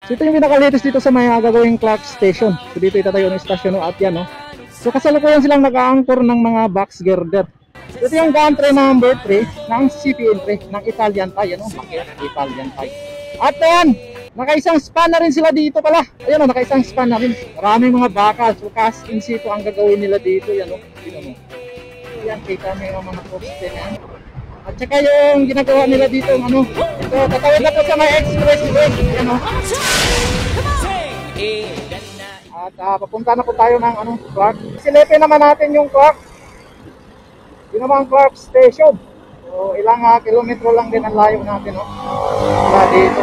So ito yung pinaka-latest dito sa may gagawing Clark Station. So dito itatayo ng istasyon at yan, no. So kasalukuyan silang nag-a-anchor ng mga box girder. So ito yung gantry number 3 ng CPN3 ng Italian Tie, ano, Italian Tie. At yan, nakaisang span na rin sila dito pala. Ayun, no, nakaisang span na rin. Maraming mga bakal. So cast in situ ang gagawin nila dito, yan, no. Dito mo. Yan, kita mo yung mga poste na yan. At saka yung ginagawa nila dito, ano, ito, tatawid na po sa may expressway, ano. At papunta na po tayo ng, ano, Clark. Silipin naman natin yung Clark. Yun naman ang Clark Station. So, ilang kilometro lang din ang layo natin, no. Mula dito.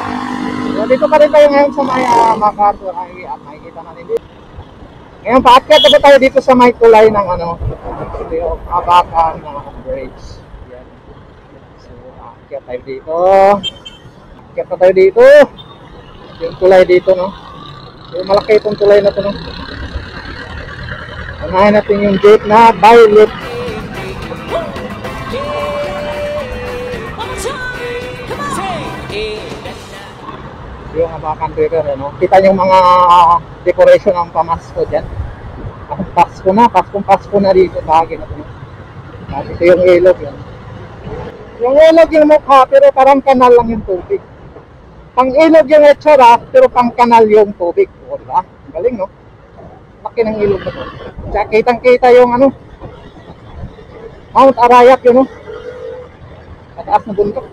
So, dito pa rin tayo ngayon sa may MacArthur Highway at makikita natin dito. Ngayon, paakyat na tayo dito sa may tulay ng, ano, yung Abacan Bridge. Akyat tayo dito. Akyat na tayo dito. Yung tulay dito, no. Yung malaki itong tulay na ito, no. Unahin natin yung gate na violet. Yung Abacan River, no. Kita yung mga decoration ng pamasko dyan. Pasko na dito. Bahagi na ito, no. At ito yung ilog, yan. Yung ilog yung mukha, pero parang kanal lang yung tubig. Pang ilog yung etsura, pero pang kanal yung tubig. O, diba? Galing, no? Laki ng ilog na to. Tsaka kitang-kita yung, ano, Mount Arayat yun, no? Mataas na bundok.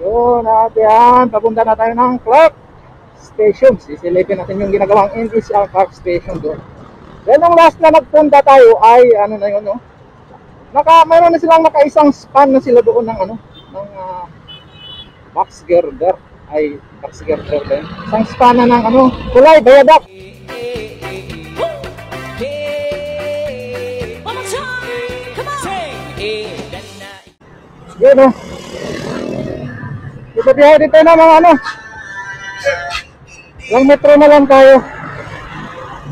Yun, at yan. Papunta na tayo ng Clark Station. Sisilipin natin yung ginagawang NSR Clark Station doon. Then, ang last na nagpunta tayo ay, ano na yun, no? Mayroon na silang nakaisang span na sila doon ng, ano, ng box girder. Ay, box girder din. Isang span na ng, ano, tulay, viaduct. Yun, no. Dito biyahe dito na mga, ano, ilang metro na lang tayo.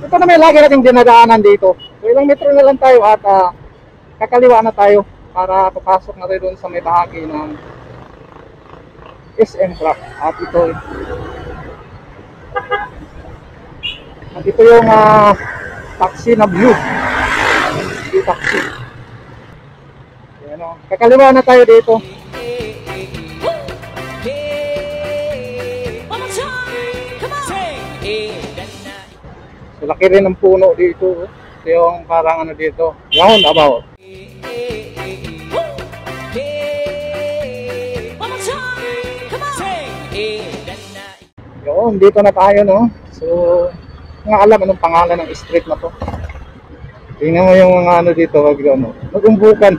Ito na may lagi nating dinadaanan dito. So, ilang metro na lang tayo at kakaliwa na tayo para papasok na tayo doon sa may bahagi ng SM Clark. At ito yung taxi na blue. Yung taxi. Ayan, o. Kakaliwa na tayo dito. So, laki rin ng puno dito. Ito yung parang, ano, dito, roundabout. Yun, dito na tayo, no. So, nga alam anong pangalan ng street na to. Tingnan mo yung mga, ano, dito, wag ano, mag-umbukan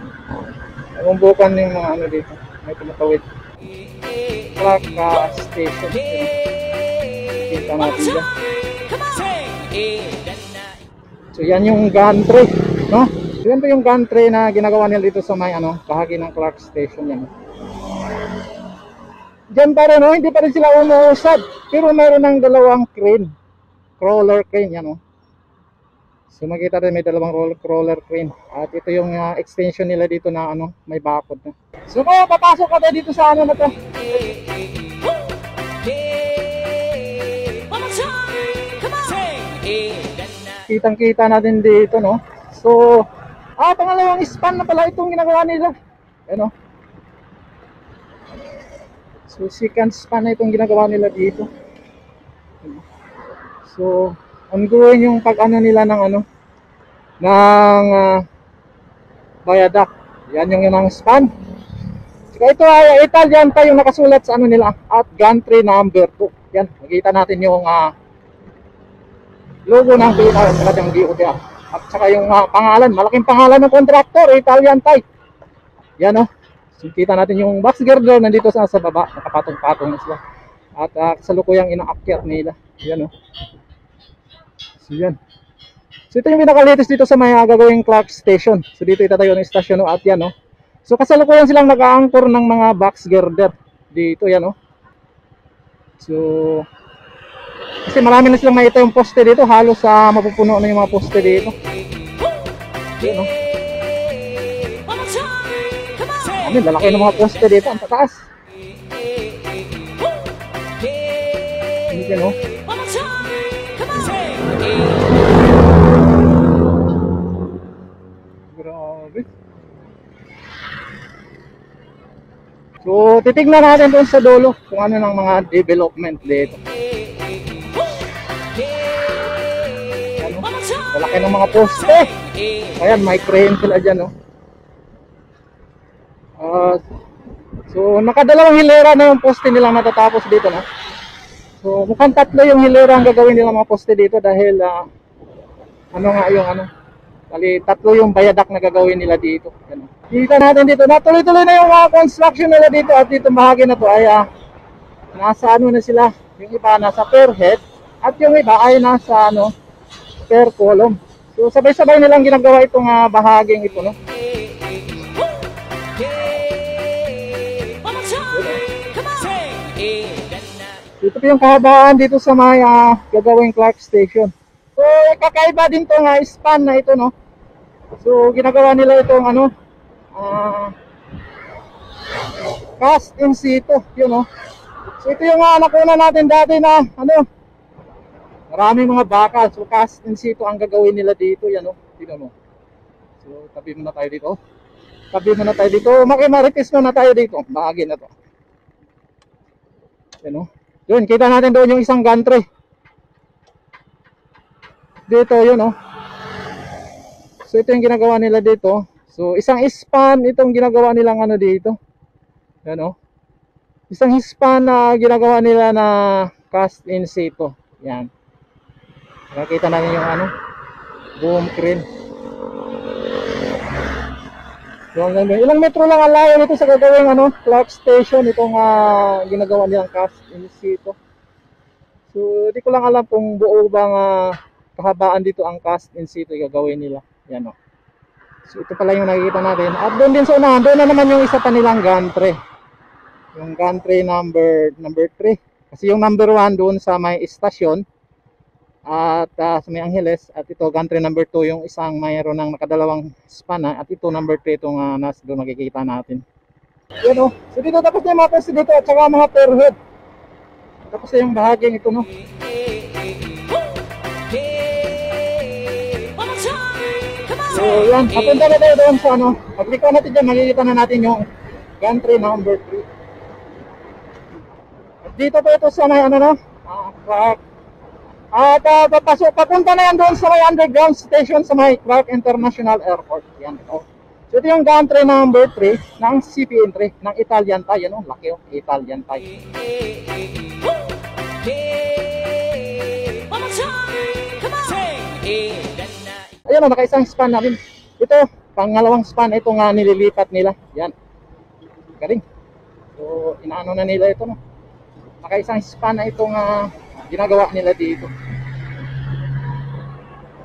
yung mga, ano, dito. May tumatawid. Clark Station. Kita natin dyan. So yan yung gantry, no? So yan po yung gantry na ginagawa nila dito sa may, ano, bahagi ng Clark Station yan. Diyan pa rin, no? Hindi pa rin sila umuusad. Pero meron ng dalawang crane. Crawler crane yan, no? So makita rin may dalawang crawler crane. At ito yung extension nila dito na, ano, may bakod na. So papasok ka tayo dito sa, ano, na to. Kitang-kita natin dito, no? So, pangalawang span na pala itong ginagawa nila. Ano? So, second span na itong ginagawa nila dito. So, ongoing yung pag-ano nila ng, ano, ng viaduct. Yan yung yun span. Saka ito ay Italian Tie yung nakasulat sa, ano, nila at gantry number 2. Yan, makita natin yung logo ng talagang DOTR. At saka yung pangalan, malaking pangalan ng contractor, Italian Tie. Yan, no. So, kita natin yung box girder nandito sa baba, nakapatong-patong na sila. At kasalukuyang inaakyat nila. Yan, no. So yan. So ito yung pinaka-latest dito sa may gagawing Clark Station. So dito itatayo ng istasyon, no. At yan, no. So kasalukuyan silang nag-a-anchor ng mga box girder dito, yan, no. So kasi marami na silang nakita yung poste dito, halos mapupuno na yung mga poste dito. Yan, no. Amin, lalaki ng mga poste dito, ang tataas. Yan o. Grabe. So, titignan natin doon sa dulo kung ano ng mga development dito. Ano? Malaki ng mga poste. Ayan, may crane sila dyan, no? So, nakadalawang hilera na yung poste nilang natatapos dito, no? So, mukhang tatlo yung hilera ang gagawin nilang mga poste dito dahil, ano nga yung ano, bali, tatlo yung bayadak na gagawin nila dito. Yan. Kita natin dito, natuloy-tuloy na yung mga construction nila dito at dito bahagi na to ay nasa ano na sila, yung iba nasa per head at yung iba ay nasa ano, per column. So sabay-sabay nilang ginagawa itong bahaging ito, no? Ito po yung kahabaan dito sa may gagawing Clark Station. So kakaiba din to nga span na ito, no? So ginagawa nila itong ano, cast in situ, yun, no? So ito yung nakuna natin dati na ano, maraming mga bakal. So cast in situ ang gagawin nila dito, yan, no? Tingnan mo. So tabi muna tayo dito. Tabi muna tayo dito. Makimarites muna tayo dito. Bahagi na to. Yan, no? Yun, kita natin doon yung isang gantry. Dito, yun, no? So ito yung ginagawa nila dito. So isang span itong ginagawa nilang ano dito. Yan, no? Isang span na ginagawa nila na cast in situ. Yan. Nakita natin yung ano, boom crane. So, ilang metro lang ang layo nito sa gagawing ano, Clark Station itong ginagawa nilang cast in situ. So di ko lang alam kung buo bang kahabaan dito ang cast in situ gagawin nila. Yan, no. So ito pala yung nakikita natin. At doon din sa unahan, doon na naman yung isa pa nilang gantry. Yung gantry number 3. Kasi yung number 1 doon sa may istasyon at sa may Angeles, at ito gantry number 2 yung isang mayroon ng nakadalawang span, at ito number 3 itong nasa doon makikita natin. Yan, oh. So dito tapos na yung mga poste dito at saka mga per head. Tapos na yung bahaging ito, no. So yan, papunta na tayo doon sa ano, paglikon natin dyan, makikita na natin yung gantry number 3. At dito po ito sa may ano, no, Clark. At papunta na yan doon sa may underground station sa may Clark International Airport. Yan, ito. So ito yung gantry number 3 ng CP3 ng Italian Thai, ano, laki, oh, Italian Thai. Ayan, oh, nakaisang span namin. Ito, pangalawang span itong nililipat nila. Yan. Galing. So, inaano na nila ito, no. Nakaisang span na itong ginagawa nila dito.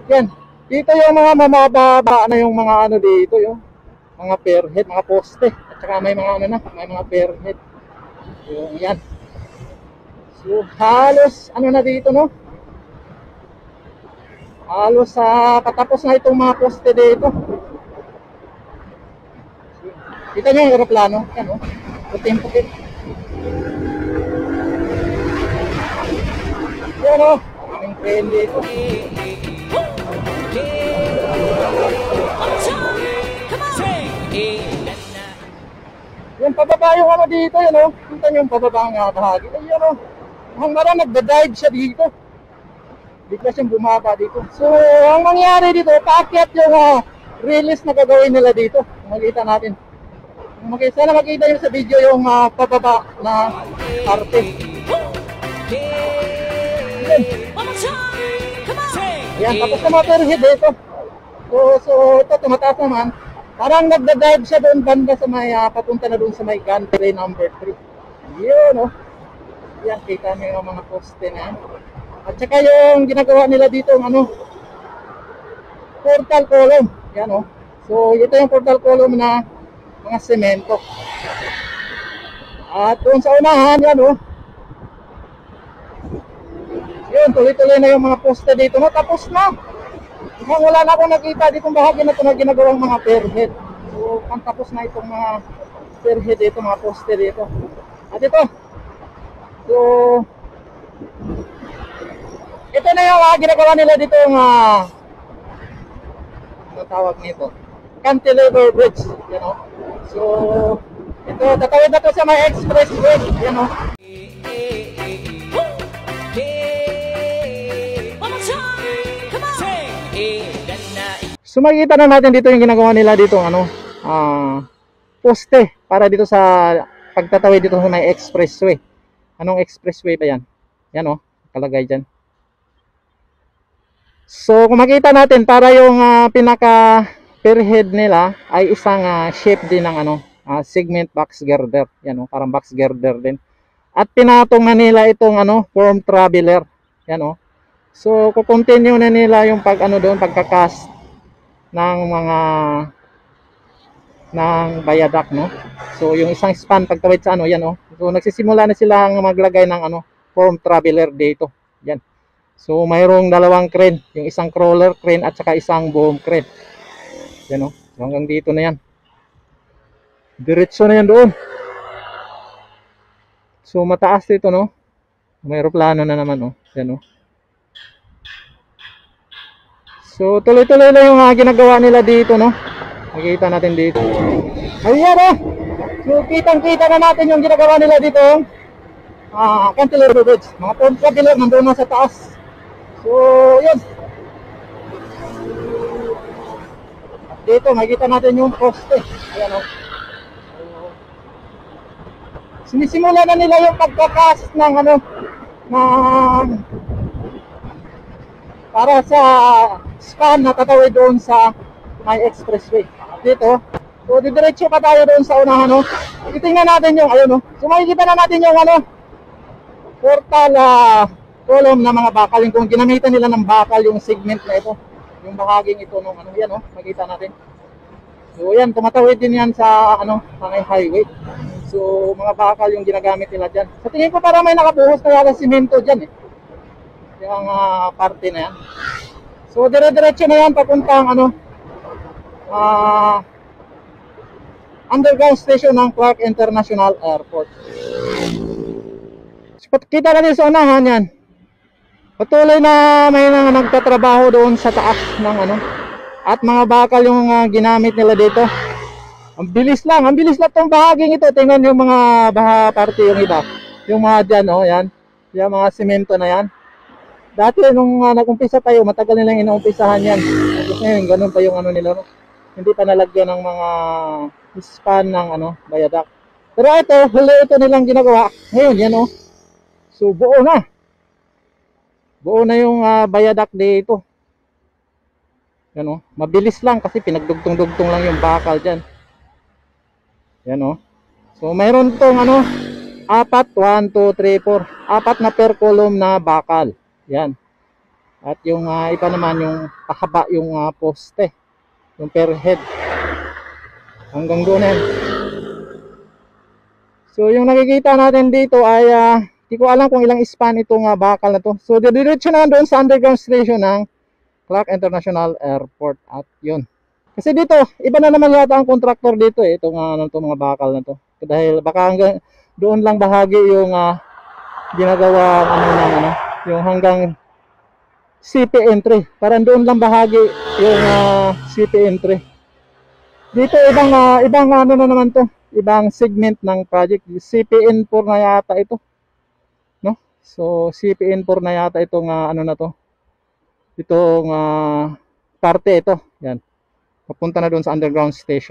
Yan. Dito yung mga mamababa na yung mga ano dito, yung mga per head, mga poste. At saka may mga ano na, may mga per head. Yung yan. So, halos ano na dito, no. Halos patapos na itong mga poste dito. Kita nyo yung aeroplano. Yan, o. Puting-puting. Yan, o. Aming crane dito. Yan, pababa yung ano dito. Yan, o. Kita nyo yung pababa ang bahagi. Yan, o. Hanggang nagda-dive siya dito. Bigla siyang bumaba dito. So, ang mangyari dito, paakyat yung release na gagawin nila dito. Makita natin. Sana makita nyo sa video yung pababa na parte. Yan, tapos na mga per head dito. So ito, tumataas naman. Parang nagda-dive siya doon banda sa may, papunta na doon sa may gantry number 3. Yun, no? Yan, kita nyo yung mga poste na yan. At saka yung ginagawa nila dito, ano, portal column. Yan, oh. So, ito yung portal column na mga semento. At doon sa unahan, yan, oh. Yun, tuloy-tuloy na yung mga poste dito. No, tapos na. Wala na akong nakita ditong bahagi na ito na ginagawang mga per head. So, ang tapos na itong mga per head dito, mga poste dito. At ito. So, Ito na yung ginagawa nila dito yung ano tawag nito? Cantilever Bridge, you know. So, ito, tatawid na to sa may expressway, you know. So makikita na natin dito yung ginagawa nila dito ano, poste para dito sa pagtatawid dito sa may expressway. Anong expressway ba yan? Yan oh, kalagay dyan. So kung makita natin para yung pinaka perhead nila ay isang shape din ng ano, segment box girder. Yan oh, parang box girder din. At pinatong na nila itong ano, form traveler. Yan oh. So kukontinue na nila yung pag ano doon, pagka-cast ng mga viaduct, no. So yung isang span pagtawid sa ano, yan oh. So nagsisimula na silang maglagay ng ano, form traveler dito. Yan. So mayroong dalawang crane, yung isang crawler crane at saka isang boom crane. Yan oh. So, hanggang dito na yan. Diretso na yan doon. So mataas dito, no. May eroplano na naman oh. Yan oh. So tuloy-tuloy lang yung ginagawa nila dito, no. Makikita natin dito. Ayan oh. So kitang-kita na natin yung ginagawa nila dito. Cantilever Bridge. Mga form traveler nandoon na sa taas. So yun. At dito makikita natin yung poste. Ayan oh. So, sinisimula na nila yung pagkakast ng ano, para sa span na tatawid doon sa may expressway. Dito, so didiretso pa tayo doon sa unahan, no. Titingnan natin yung ayun, no. So makikita na natin yung ano, portal column na mga bakal, yung kung ginamitan nila ng bakal yung segment na ito, yung bahaging ito nung ano, yan, no. Makita natin. So yan, tumatawid din yan sa ano, mga highway. So mga bakal yung ginagamit nila diyan. Sa tingin ko para may nakabuhos na yata simento diyan eh. Yung parte na yan. So dire-diretso na yan papuntang ano, underground station ng Clark International Airport. So, kita natin sa unahan yan. Patuloy na may nagtatrabaho doon sa taas ng ano, at mga bakal yung ginamit nila dito. Ang bilis lang tong bahaging ito. Tingnan yung mga baha parte yung iba. Yung mga dyan, oh, yan. Yung mga semento na yan. Dati nung nag-umpisa tayo, matagal nilang inaumpisahan yan. Tapos ngayon, ganun pa yung ano nila, no? Hindi pa nalagyan ng mga span ng ano, viaduct. Pero ito, huli ito nilang ginagawa. Ngayon, yan oh. So, buo na. Buo na yung viaduct dito. Yan oh. Mabilis lang kasi pinagdugtong-dugtong lang yung bakal dyan. Yan oh. So, mayroon tong ano, 4, 1, 2, 3, 4. 4 na per column na bakal. Yan. At yung iba naman yung pahaba yung poste. Yung per head. Hanggang doon yan. So yung nakikita natin dito ay hindi ko alam kung ilang span itong bakal na to. So diretso na doon sa underground station ng Clark International Airport. At yun. Kasi dito, iba na naman yata ang contractor dito eh. Itong mga bakal na to. Dahil baka hanggang doon lang bahagi yung ginagawa ano, yung hanggang CP entry. Parang doon lang bahagi yung CP entry. Dito ibang ano na naman to, ibang segment ng project. CPN4 na yata ito, no? So CPN4 na yata itong ano na to. Itong parte ito, yan. Papunta na doon sa underground station.